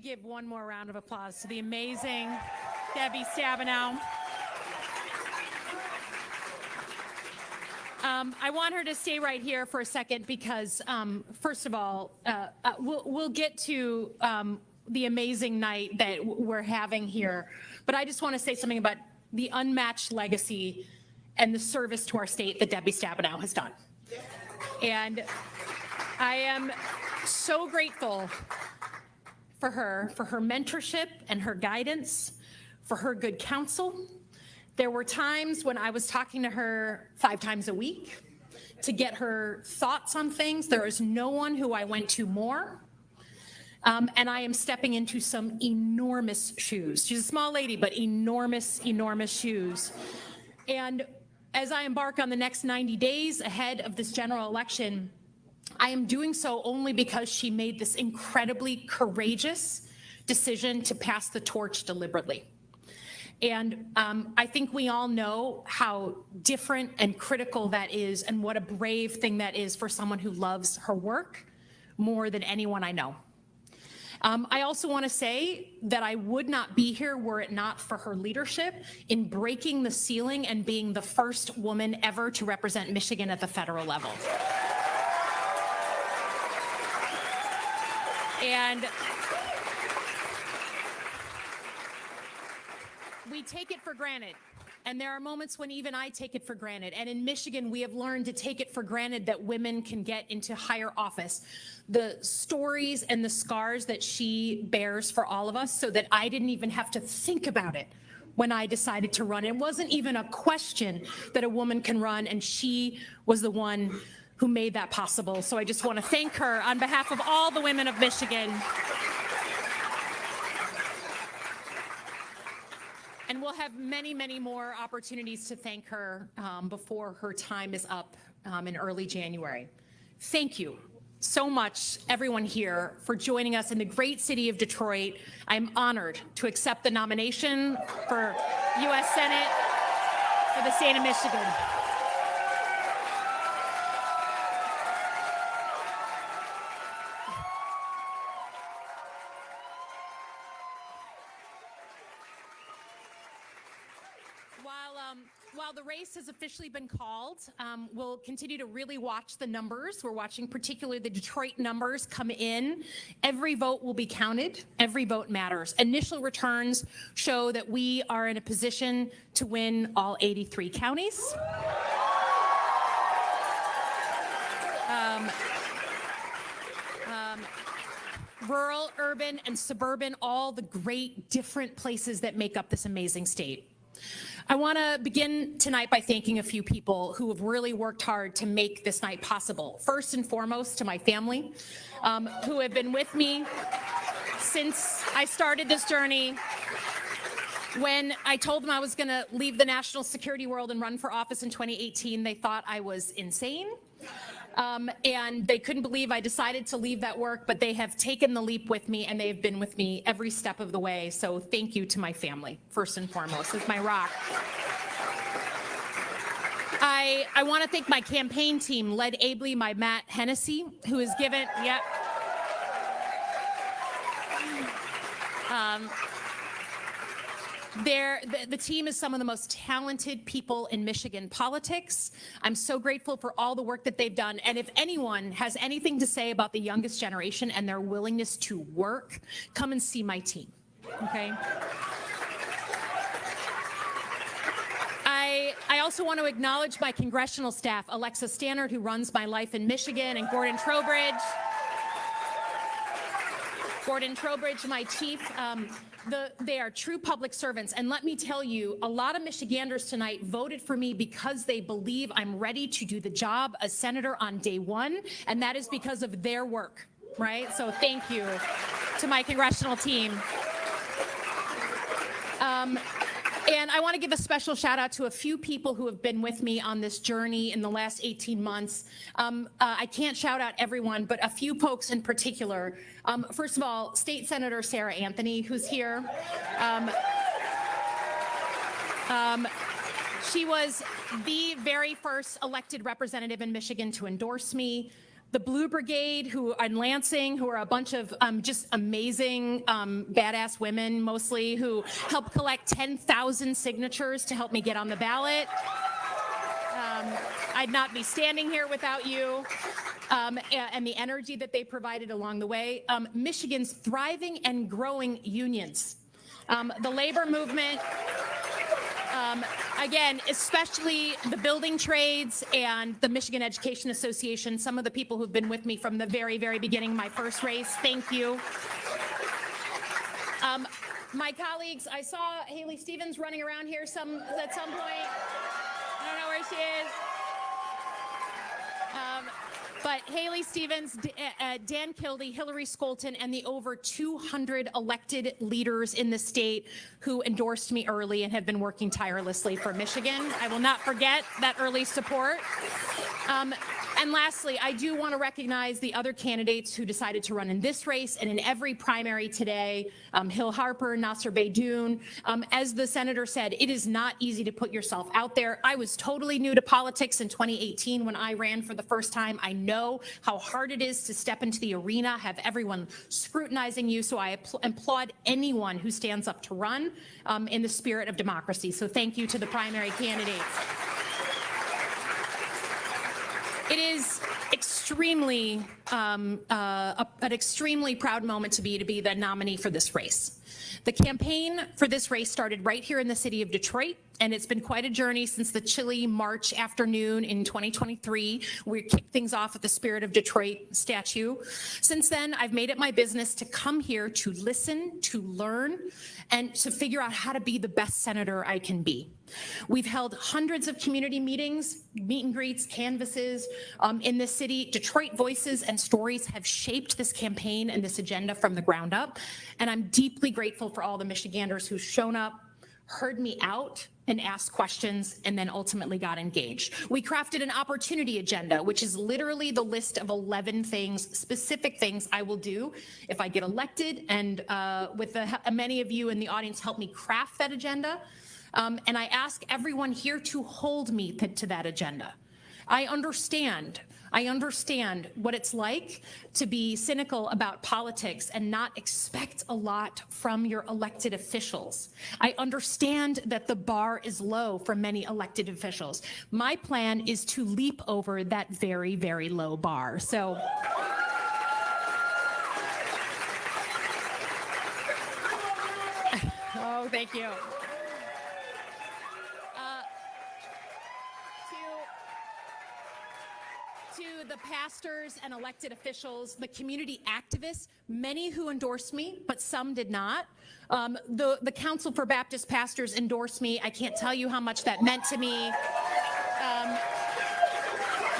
give one more round of applause to the amazing Debbie Stabenow. I want her to stay right here for a second because, first of all, we'll get to the amazing night that we're having here. But I just want to say something about the unmatched legacy and the service to our state that Debbie Stabenow has done. And I am so grateful for her mentorship and her guidance, for her good counsel. There were times when I was talking to her 5 times a week to get her thoughts on things. There is no one who I went to more. And I am stepping into some enormous shoes. She's a small lady, but enormous, enormous shoes. And as I embark on the next 90 days ahead of this general election, I am doing so only because she made this incredibly courageous decision to pass the torch deliberately. And I think we all know how different and critical that is and what a brave thing that is for someone who loves her work more than anyone I know. I also want to say that I would not be here were it not for her leadership in breaking the ceiling and being the first woman ever to represent Michigan at the federal level. And we take it for granted. And there are moments when even I take it for granted. And in Michigan, we have learned to take it for granted that women can get into higher office. The stories and the scars that she bears for all of us, so that I didn't even have to think about it when I decided to run. It wasn't even a question that a woman can run, and she was the one who made that possible. So I just want to thank her on behalf of all the women of Michigan. And we'll have many, many more opportunities to thank her before her time is up in early January. Thank you so much, everyone here, for joining us in the great city of Detroit. I'm honored to accept the nomination for U.S. Senate for the state of Michigan. While the race has officially been called, we'll continue to really watch the numbers. We're watching particularly the Detroit numbers come in. Every vote will be counted. Every vote matters. Initial returns show that we are in a position to win all 83 counties. Rural, urban, and suburban, all the great different places that make up this amazing state. I want to begin tonight by thanking a few people who have really worked hard to make this night possible. First and foremost, to my family, who have been with me since I started this journey. When I told them I was going to leave the national security world and run for office in 2018, they thought I was insane. And they couldn't believe I decided to leave that work, but they have taken the leap with me, and they have been with me every step of the way. So thank you to my family, first and foremost, as my rock. I want to thank my campaign team, led ably by Matt Hennessy, who has given, the team is some of the most talented people in Michigan politics. I'm so grateful for all the work that they've done. And if anyone has anything to say about the youngest generation and their willingness to work, come and see my team, okay? I also want to acknowledge my congressional staff, Alexa Stannard, who runs my life in Michigan, and Gordon Trowbridge, my chief. They are true public servants. And let me tell you, a lot of Michiganders tonight voted for me because they believe I'm ready to do the job as senator on day one. And that is because of their work, right? So thank you to my congressional team. And I want to give a special shout out to a few people who have been with me on this journey in the last 18 months. I can't shout out everyone, but a few folks in particular. First of all, State Senator Sarah Anthony, who's here. She was the very first elected representative in Michigan to endorse me. the Blue Brigade, who in Lansing, who are a bunch of just amazing, badass women, mostly, who helped collect 10,000 signatures to help me get on the ballot. I'd not be standing here without you, and the energy that they provided along the way. Michigan's thriving and growing unions. The labor movement, again, especially the building trades and the Michigan Education Association, some of the people who've been with me from the very, very beginning, my first race, thank you. My colleagues, I saw Haley Stevens running around here at some point. I don't know where she is. But Haley Stevens, Dan Kildee, Hillary Skolton, and the over 200 elected leaders in the state who endorsed me early and have been working tirelessly for Michigan. I will not forget that early support. And lastly, I do want to recognize the other candidates who decided to run in this race and in every primary today. Hill Harper, Nasser Beydoun. As the senator said, it is not easy to put yourself out there. I was totally new to politics in 2018 when I ran for the first time. I know how hard it is to step into the arena, have everyone scrutinizing you. So I applaud anyone who stands up to run in the spirit of democracy. So thank you to the primary candidates. It is extremely, an extremely proud moment to be the nominee for this race. The campaign for this race started right here in the city of Detroit, and it's been quite a journey since the chilly March afternoon in 2023. We kicked things off at the Spirit of Detroit statue. Since then, I've made it my business to come here to listen, to learn, and to figure out how to be the best senator I can be. We've held hundreds of community meetings, meet and greets, canvases in this city. Detroit voices and stories have shaped this campaign and this agenda from the ground up. And I'm deeply grateful for all the Michiganders who've shown up, heard me out, and asked questions, and then ultimately got engaged. We crafted an opportunity agenda, which is literally the list of 11 things, specific things I will do if I get elected, and with many of you in the audience help me craft that agenda. And I ask everyone here to hold me to that agenda. I understand what it's like to be cynical about politics and not expect a lot from your elected officials. I understand that the bar is low for many elected officials. My plan is to leap over that very, very low bar. So. Oh, thank you. To the pastors and elected officials, the community activists, many who endorsed me, but some did not. The Council for Baptist Pastors endorsed me. I can't tell you how much that meant to me.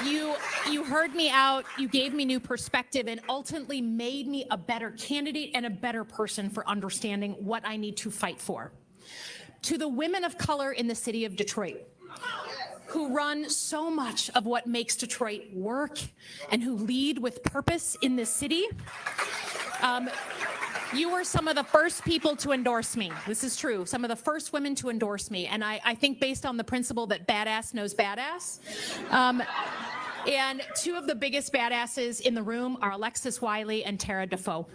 You heard me out, you gave me new perspective, and ultimately made me a better candidate and a better person for understanding what I need to fight for. To the women of color in the city of Detroit, who run so much of what makes Detroit work and who lead with purpose in this city. You were some of the first people to endorse me. This is true. Some of the first women to endorse me. And I think based on the principle that badass knows badass. And two of the biggest badasses in the room are Alexis Wiley and Tara Defoe.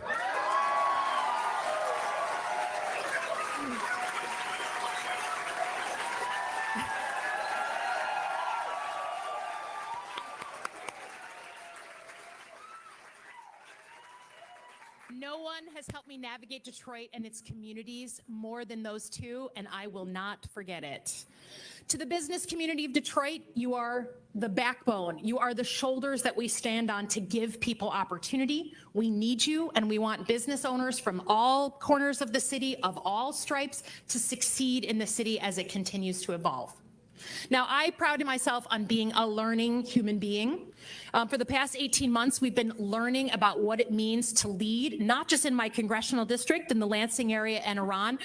No one has helped me navigate Detroit and its communities more than those two, and I will not forget it. To the business community of Detroit, you are the backbone. You are the shoulders that we stand on to give people opportunity. We need you, and we want business owners from all corners of the city, of all stripes, to succeed in the city as it continues to evolve. Now, I pride myself on being a learning human being. For the past 18 months, we've been learning about what it means to lead, not just in my congressional district, in the Lansing area and around,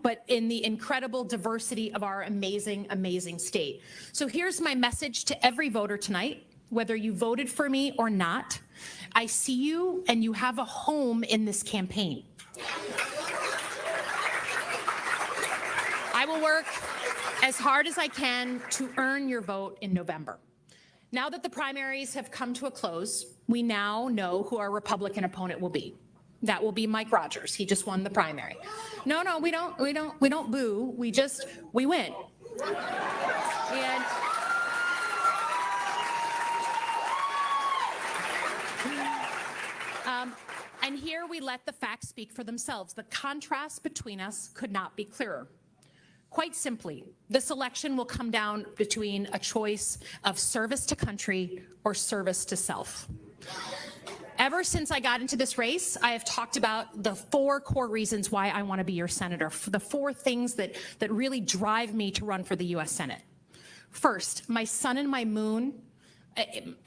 but in the incredible diversity of our amazing, amazing state. So here's my message to every voter tonight, whether you voted for me or not. I see you, and you have a home in this campaign. I will work as hard as I can to earn your vote in November. Now that the primaries have come to a close, we now know who our Republican opponent will be. That will be Mike Rogers. He just won the primary. No, we don't boo. We win. And here we let the facts speak for themselves. The contrast between us could not be clearer. Quite simply, this election will come down between a choice of service to country or service to self. Ever since I got into this race, I have talked about the 4 core reasons why I want to be your senator, the 4 things that really drive me to run for the U.S. Senate. First, my sun and my moon,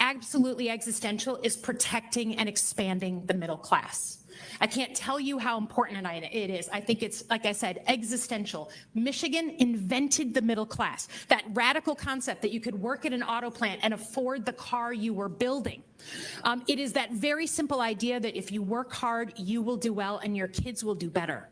absolutely existential, is protecting and expanding the middle class. I can't tell you how important it is. I think it's, like I said, existential. Michigan invented the middle class, that radical concept that you could work at an auto plant and afford the car you were building. It is that very simple idea that if you work hard, you will do well and your kids will do better.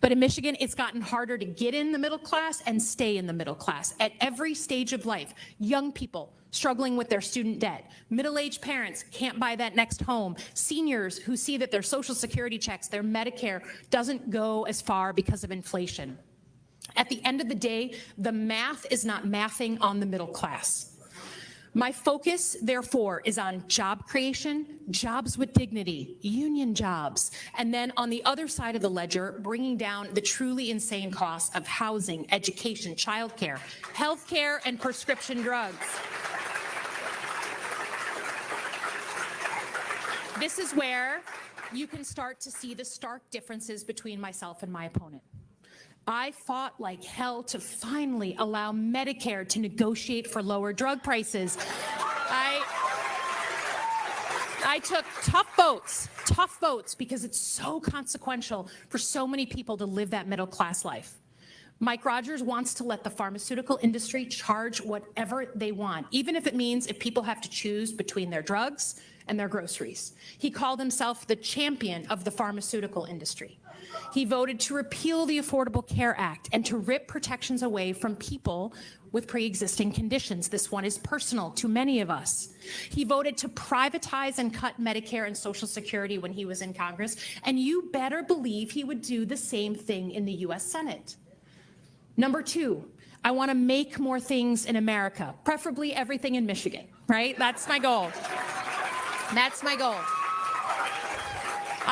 But in Michigan, it's gotten harder to get in the middle class and stay in the middle class at every stage of life. Young people struggling with their student debt, middle-aged parents can't buy that next home, seniors who see that their Social Security checks, their Medicare doesn't go as far because of inflation. At the end of the day, the math is not mathing on the middle class. My focus, therefore, is on job creation, jobs with dignity, union jobs, and then on the other side of the ledger, bringing down the truly insane costs of housing, education, childcare, healthcare, and prescription drugs. This is where you can start to see the stark differences between myself and my opponent. I fought like hell to finally allow Medicare to negotiate for lower drug prices. I took tough votes because it's so consequential for so many people to live that middle class life. Mike Rogers wants to let the pharmaceutical industry charge whatever they want, even if it means if people have to choose between their drugs and their groceries. He called himself the champion of the pharmaceutical industry. He voted to repeal the Affordable Care Act and to rip protections away from people with pre-existing conditions. This one is personal to many of us. He voted to privatize and cut Medicare and Social Security when he was in Congress, and you better believe he would do the same thing in the U.S. Senate. Number 2, I want to make more things in America, preferably everything in Michigan, right? That's my goal. That's my goal.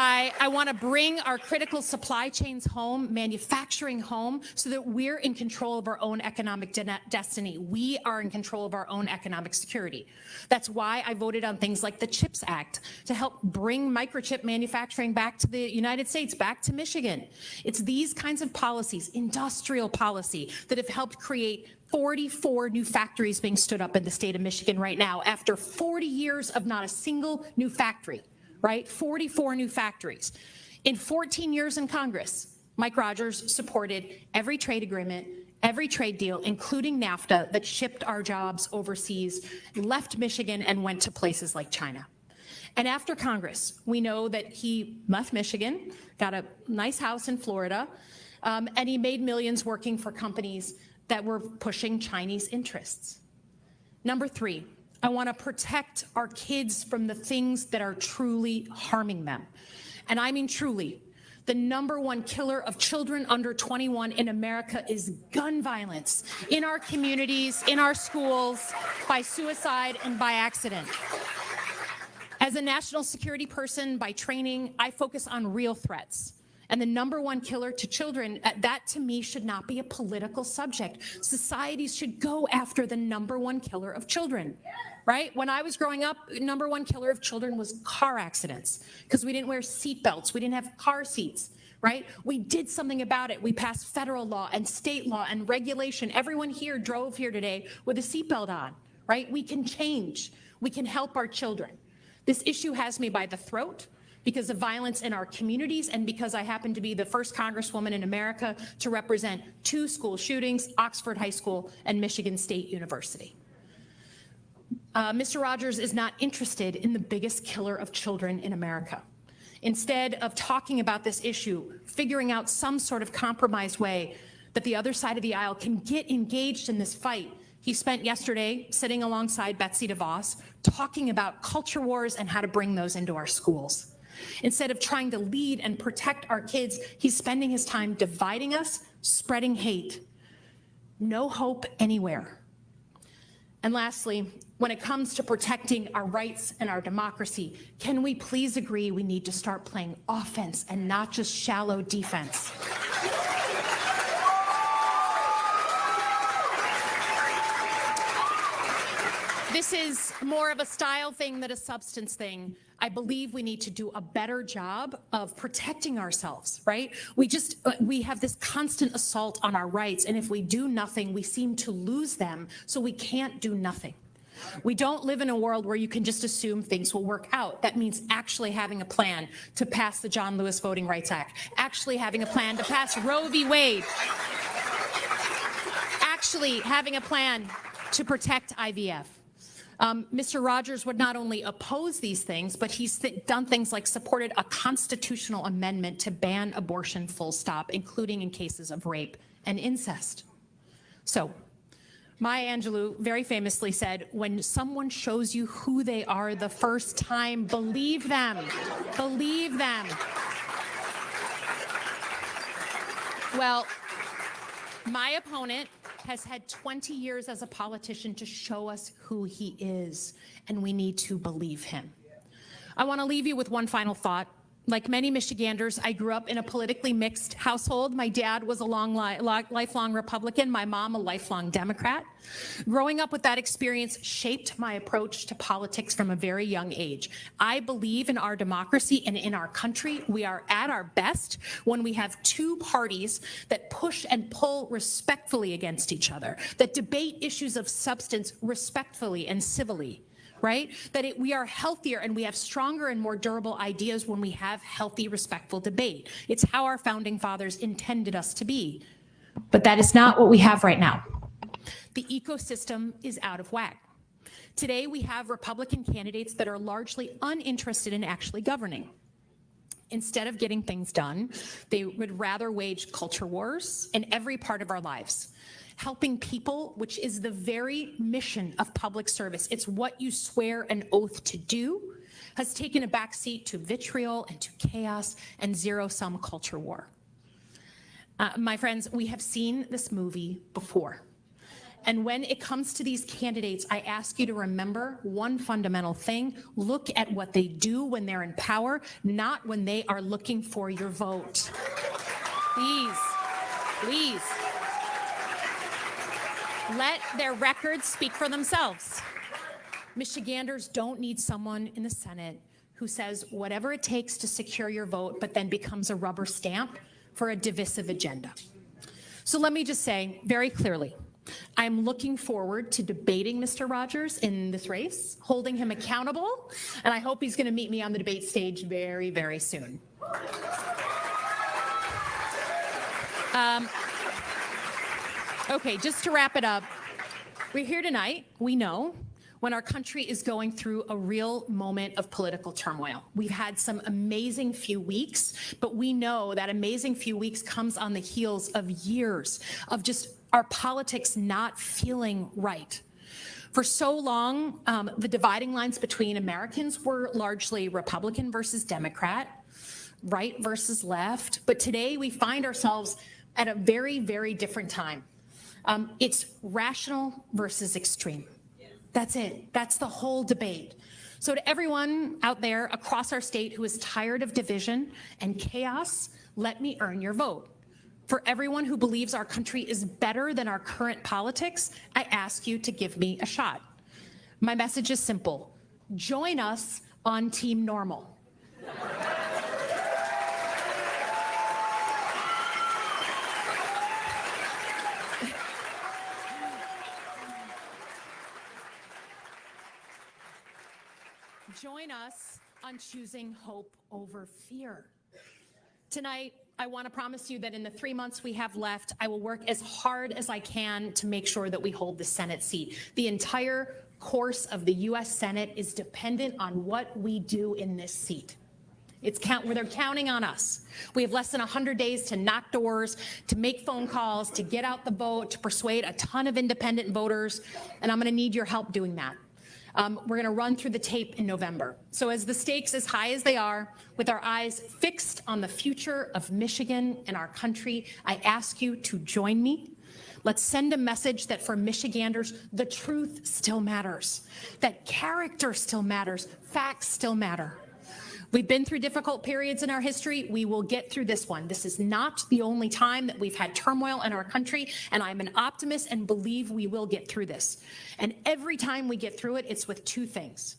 I want to bring our critical supply chains home, manufacturing home, so that we're in control of our own economic destiny. We are in control of our own economic security. That's why I voted on things like the CHIPS Act to help bring microchip manufacturing back to the United States, back to Michigan. It's these kinds of policies, industrial policy, that have helped create 44 new factories being stood up in the state of Michigan right now after 40 years of not a single new factory. Right? 44 new factories. In 14 years in Congress, Mike Rogers supported every trade agreement, every trade deal, including NAFTA, that shipped our jobs overseas, left Michigan, and went to places like China. And after Congress, we know that he left Michigan, got a nice house in Florida, and he made millions working for companies that were pushing Chinese interests. Number 3, I want to protect our kids from the things that are truly harming them. And I mean truly. The #1 killer of children under 21 in America is gun violence in our communities, in our schools, by suicide and by accident. As a national security person by training, I focus on real threats. And the #1 killer to children, that to me should not be a political subject. Societies should go after the #1 killer of children, right? When I was growing up, #1 killer of children was car accidents because we didn't wear seatbelts, we didn't have car seats, right? We did something about it. We passed federal law and state law and regulation. Everyone here drove here today with a seatbelt on, right? We can change. We can help our children. This issue has me by the throat because of violence in our communities and because I happen to be the first Congresswoman in America to represent 2 school shootings, Oxford High School and Michigan State University. Mr. Rogers is not interested in the biggest killer of children in America. Instead of talking about this issue, figuring out some sort of compromised way that the other side of the aisle can get engaged in this fight, He spent yesterday sitting alongside Betsy DeVos talking about culture wars and how to bring those into our schools. Instead of trying to lead and protect our kids, he's spending his time dividing us, spreading hate. No hope anywhere. And lastly, when it comes to protecting our rights and our democracy, can we please agree we need to start playing offense and not just shallow defense? This is more of a style thing than a substance thing. I believe we need to do a better job of protecting ourselves, right? We have this constant assault on our rights, and if we do nothing, we seem to lose them, so we can't do nothing. We don't live in a world where you can just assume things will work out. That means actually having a plan to pass the John Lewis Voting Rights Act, actually having a plan to pass Roe v. Wade, actually having a plan to protect IVF. Mr. Rogers would not only oppose these things, but he's done things like supported a constitutional amendment to ban abortion full stop, including in cases of rape and incest. So, Maya Angelou very famously said, when someone shows you who they are the first time, believe them. Believe them. Well, my opponent has had 20 years as a politician to show us who he is, and we need to believe him. I want to leave you with one final thought. Like many Michiganders, I grew up in a politically mixed household. My dad was a lifelong Republican, my mom a lifelong Democrat. Growing up with that experience shaped my approach to politics from a very young age. I believe in our democracy and in our country. We are at our best when we have two parties that push and pull respectfully against each other, that debate issues of substance respectfully and civilly. Right? That we are healthier and we have stronger and more durable ideas when we have healthy, respectful debate. It's how our founding fathers intended us to be. But that is not what we have right now. The ecosystem is out of whack. Today, we have Republican candidates that are largely uninterested in actually governing. Instead of getting things done, they would rather wage culture wars in every part of our lives. Helping people, which is the very mission of public service, it's what you swear an oath to do, has taken a backseat to vitriol and to chaos and zero-sum culture war. My friends, we have seen this movie before. And when it comes to these candidates, I ask you to remember one fundamental thing. Look at what they do when they're in power, not when they are looking for your vote. Please, please. Let their records speak for themselves. Michiganders don't need someone in the Senate who says whatever it takes to secure your vote, but then becomes a rubber stamp for a divisive agenda. So let me just say very clearly, I'm looking forward to debating Mr. Rogers in this race, holding him accountable, and I hope he's going to meet me on the debate stage very, very soon. Okay, just to wrap it up, we're here tonight, we know, when our country is going through a real moment of political turmoil. We've had some amazing few weeks, but we know that amazing few weeks comes on the heels of years of just our politics not feeling right. For so long, the dividing lines between Americans were largely Republican versus Democrat, right versus left, but today we find ourselves at a very, very different time. It's rational versus extreme. That's it. That's the whole debate. So to everyone out there across our state who is tired of division and chaos, let me earn your vote. For everyone who believes our country is better than our current politics, I ask you to give me a shot. My message is simple. Join us on Team Normal. Join us on choosing hope over fear. Tonight, I want to promise you that in the 3 months we have left, I will work as hard as I can to make sure that we hold the Senate seat. The entire course of the U.S. Senate is dependent on what we do in this seat. Where they're counting on us. We have less than 100 days to knock doors, to make phone calls, to get out the vote, to persuade a ton of independent voters, and I'm going to need your help doing that. We're going to run through the tape in November. So as the stakes as high as they are, with our eyes fixed on the future of Michigan and our country, I ask you to join me. Let's send a message that for Michiganders, the truth still matters, that character still matters, facts still matter. We've been through difficult periods in our history. We will get through this one. This is not the only time that we've had turmoil in our country, and I'm an optimist and believe we will get through this. And every time we get through it, it's with two things: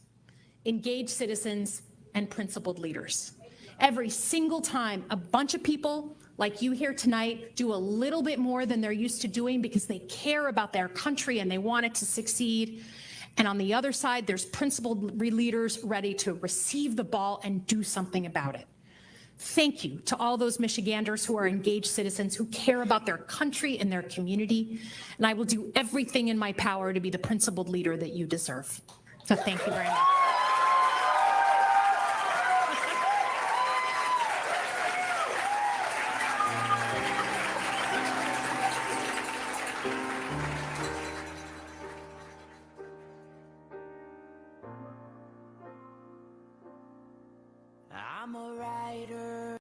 engaged citizens and principled leaders. Every single time a bunch of people like you here tonight do a little bit more than they're used to doing because they care about their country and they want it to succeed. And on the other side, there's principled leaders ready to receive the ball and do something about it. Thank you to all those Michiganders who are engaged citizens who care about their country and their community. And I will do everything in my power to be the principled leader that you deserve. So thank you very much. I'm a writer.